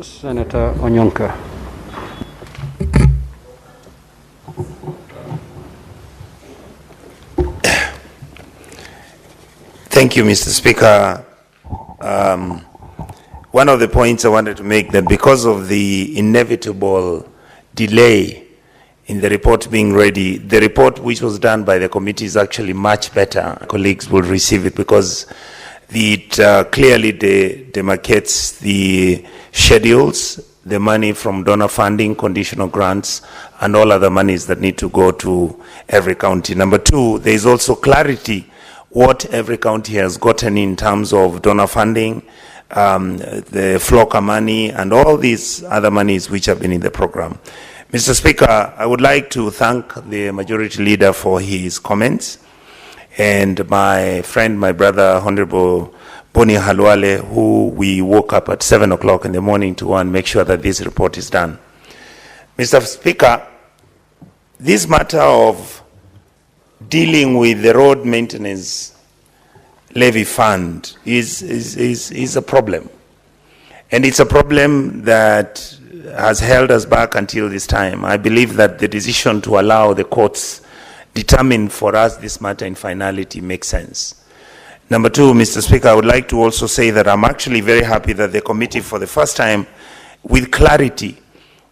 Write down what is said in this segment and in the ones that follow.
Senator Onyonka. Thank you, Mr. Speaker. One of the points I wanted to make that because of the inevitable delay in the report being ready, the report which was done by the committee is actually much better. Colleagues will receive it because it clearly demarcates the schedules, the money from donor funding, conditional grants, and all other monies that need to go to every county. Number two, there is also clarity what every county has gotten in terms of donor funding, the FLOCA money, and all these other monies which have been in the program. Mr. Speaker, I would like to thank the Majority Leader for his comments, and my friend, my brother, Honorable Boni Halwale, who we woke up at 7 o'clock in the morning to go and make sure that this report is done. Mr. Speaker, this matter of dealing with the road maintenance levy fund is a problem. And it's a problem that has held us back until this time. I believe that the decision to allow the courts determine for us this matter in finality makes sense. Number two, Mr. Speaker, I would like to also say that I'm actually very happy that the committee for the first time with clarity.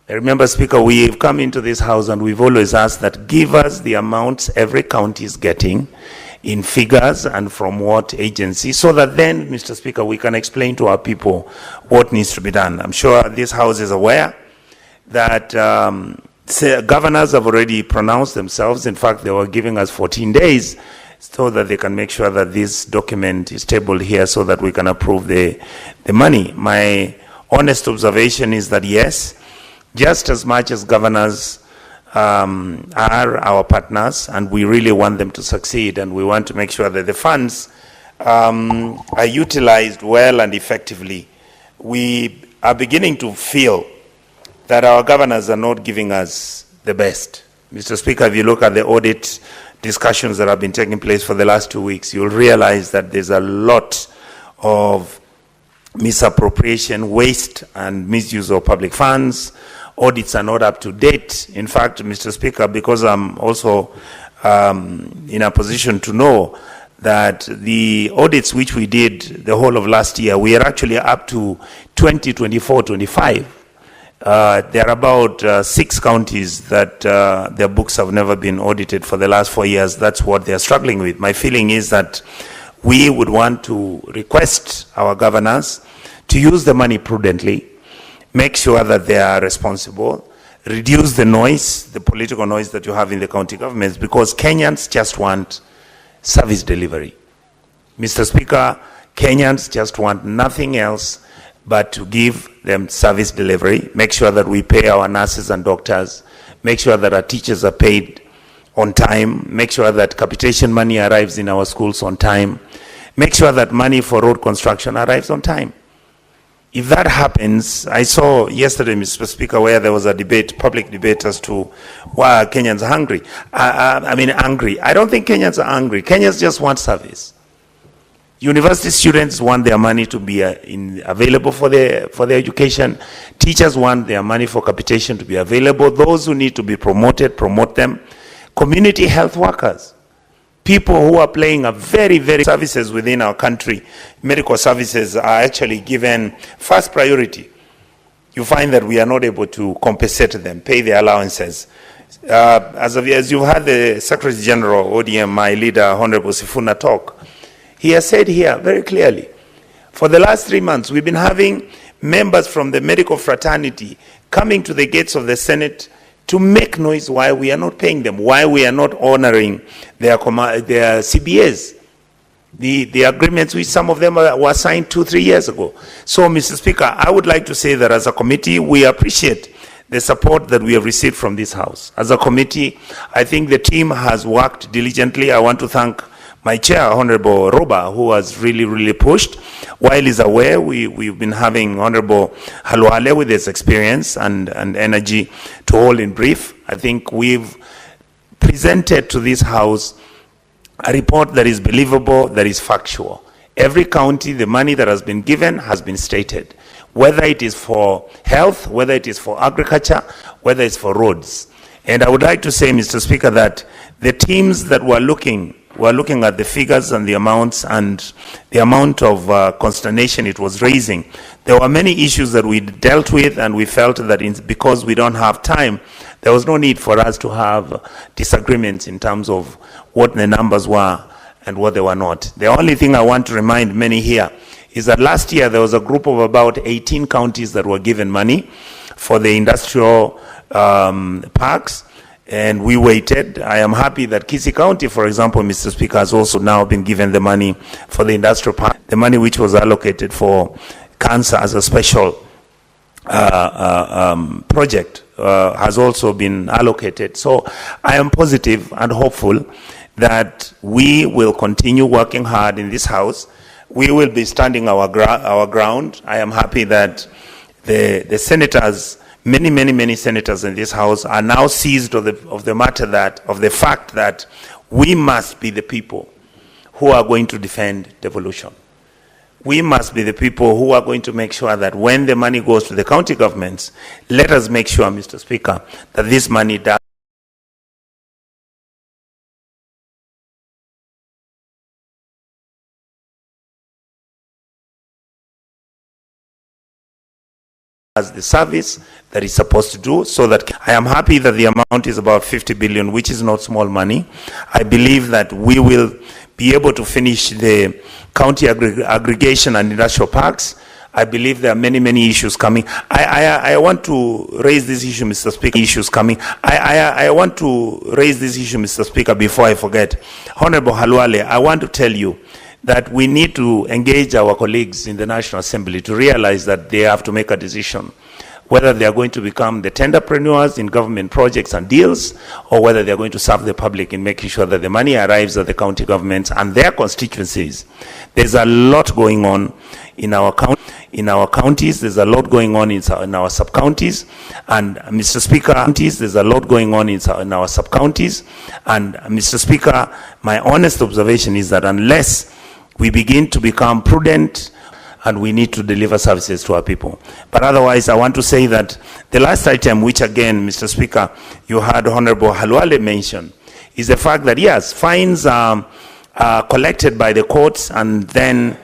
Remember, Speaker, we've come into this house and we've always asked that give us the amounts every county is getting in figures and from what agency, so that then, Mr. Speaker, we can explain to our people what needs to be done. I'm sure this house is aware that governors have already pronounced themselves. In fact, they were giving us 14 days so that they can make sure that this document is tabled here so that we can approve the money. My honest observation is that yes, just as much as governors are our partners and we really want them to succeed and we want to make sure that the funds are utilized well and effectively, we are beginning to feel that our governors are not giving us the best. Mr. Speaker, if you look at the audit discussions that have been taking place for the last 2 weeks, you'll realize that there's a lot of misappropriation, waste, and misuse of public funds. Audits are not up to date. In fact, Mr. Speaker, because I'm also in a position to know that the audits which we did the whole of last year, we are actually up to 2024-25. There are about 6 counties that their books have never been audited for the last 4 years. That's what they're struggling with. My feeling is that we would want to request our governors to use the money prudently, make sure that they are responsible, reduce the noise, the political noise that you have in the county governments, because Kenyans just want service delivery. Mr. Speaker, Kenyans just want nothing else but to give them service delivery, make sure that we pay our nurses and doctors, make sure that our teachers are paid on time, make sure that capitation money arrives in our schools on time, make sure that money for road construction arrives on time. If that happens, I saw yesterday, Mr. Speaker, where there was a debate, public debate as to why Kenyans are hungry. Angry. I don't think Kenyans are angry. Kenyans just want service. University students want their money to be available for their education. Teachers want their money for capitation to be available. Those who need to be promoted, promote them. Community health workers, people who are playing a very, very services within our country, medical services are actually given first priority. You find that we are not able to compensate them, pay their allowances. As you've had the Secretary General, ODM, my leader, Honorable Sifuna, talk, he has said here very clearly, for the last 3 months, we've been having members from the medical fraternity coming to the gates of the Senate to make noise why we are not paying them, why we are not honoring their CBAs, the agreements which some of them were signed 2-3 years ago. So, Mr. Speaker, I would like to say that as a committee, we appreciate the support that we have received from this House. As a committee, I think the team has worked diligently. I want to thank my chair, Honorable Roba, who has really pushed. While he's aware, we've been having Honorable Halwale with his experience and energy to hold in brief. I think we've presented to this House a report that is believable, that is factual. Every county, the money that has been given has been stated. whether it is for health, whether it is for agriculture, whether it's for roads. And I would like to say, Mr. Speaker, that the teams that were looking at the figures and the amounts and the amount of consternation it was raising. There were many issues that we dealt with, and we felt that because we don't have time, there was no need for us to have disagreements in terms of what the numbers were and what they were not. The only thing I want to remind many here is that last year there was a group of about 18 counties that were given money for the industrial parks, and we waited. I am happy that Kisii County, for example, Mr. Speaker, has also now been given the money for the industrial park, the money which was allocated for cancer as a special project has also been allocated. So I am positive and hopeful that we will continue working hard in this House. We will be standing our ground. I am happy that the senators, many senators in this House are now seized of the matter of the fact that we must be the people who are going to defend devolution. We must be the people who are going to make sure that when the money goes to the county governments, let us make sure, Mr. Speaker, that this money does as the service that is supposed to do, so that I am happy that the amount is about 50 billion, which is not small money. I believe that we will be able to finish the county aggregation and industrial parks. I believe there are many issues coming. I want to raise this issue, Mr. Speaker. Issues coming. I want to raise this issue, Mr. Speaker, before I forget. Honorable Halwale, I want to tell you that we need to engage our colleagues in the National Assembly to realize that they have to make a decision whether they are going to become the tenderpreneurs in government projects and deals, or whether they are going to serve the public in making sure that the money arrives at the county governments and their constituencies. There's a lot going on in our counties. There's a lot going on in our sub-counties. And Mr. Speaker, there's a lot going on in our sub-counties. And Mr. Speaker, my honest observation is that unless we begin to become prudent, and we need to deliver services to our people. But otherwise, I want to say that the last item, which again, Mr. Speaker, you had Honorable Halwale mention, is the fact that yes, fines are collected by the courts, and then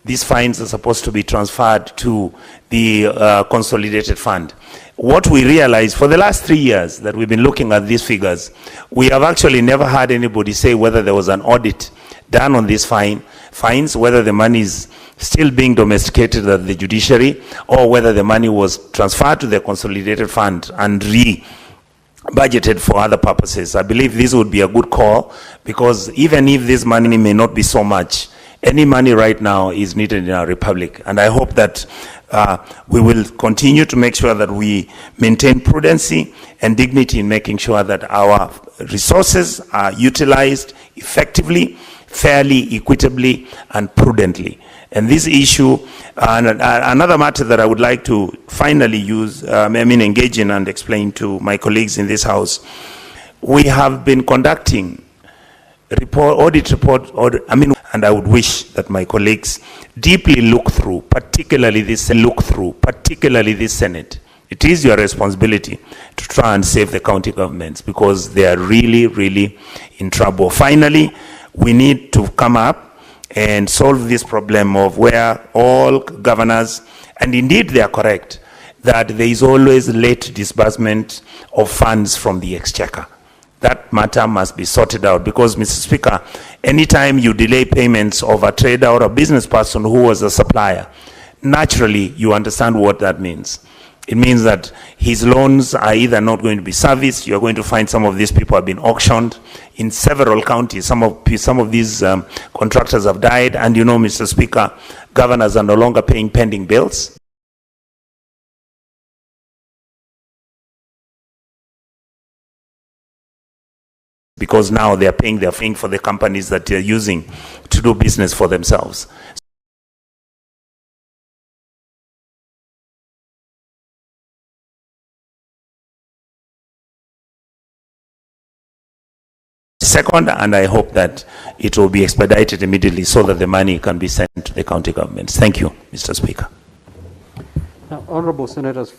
these fines are supposed to be transferred to the consolidated fund. What we realize for the last 3 years that we've been looking at these figures, we have actually never had anybody say whether there was an audit done on these fines, whether the money is still being domesticated at the judiciary, or whether the money was transferred to the consolidated fund and budgeted for other purposes. I believe this would be a good call, because even if this money may not be so much, any money right now is needed in our republic. And I hope that we will continue to make sure that we maintain prudency and dignity in making sure that our resources are utilized effectively, fairly, equitably, and prudently. And this issue, another matter that I would like to finally engage in and explain to my colleagues in this House, we have been conducting audit report, and I would wish that my colleagues deeply look through, particularly this Senate. It is your responsibility to try and save the county governments, because they are really in trouble. Finally, we need to come up and solve this problem of where all governors, and indeed they are correct, that there is always late disbursement of funds from the exchequer. That matter must be sorted out, because, Mr. Speaker, anytime you delay payments of a trader or a business person who was a supplier, naturally you understand what that means. It means that his loans are either not going to be serviced. You're going to find some of these people have been auctioned in several counties. Some of these contractors have died, and you know, Mr. Speaker, governors are no longer paying pending bills. Because now they're paying for the companies that they're using to do business for themselves. Second, and I hope that it will be expedited immediately so that the money can be sent to the county governments. Thank you, Mr. Speaker. Now, honourable senators,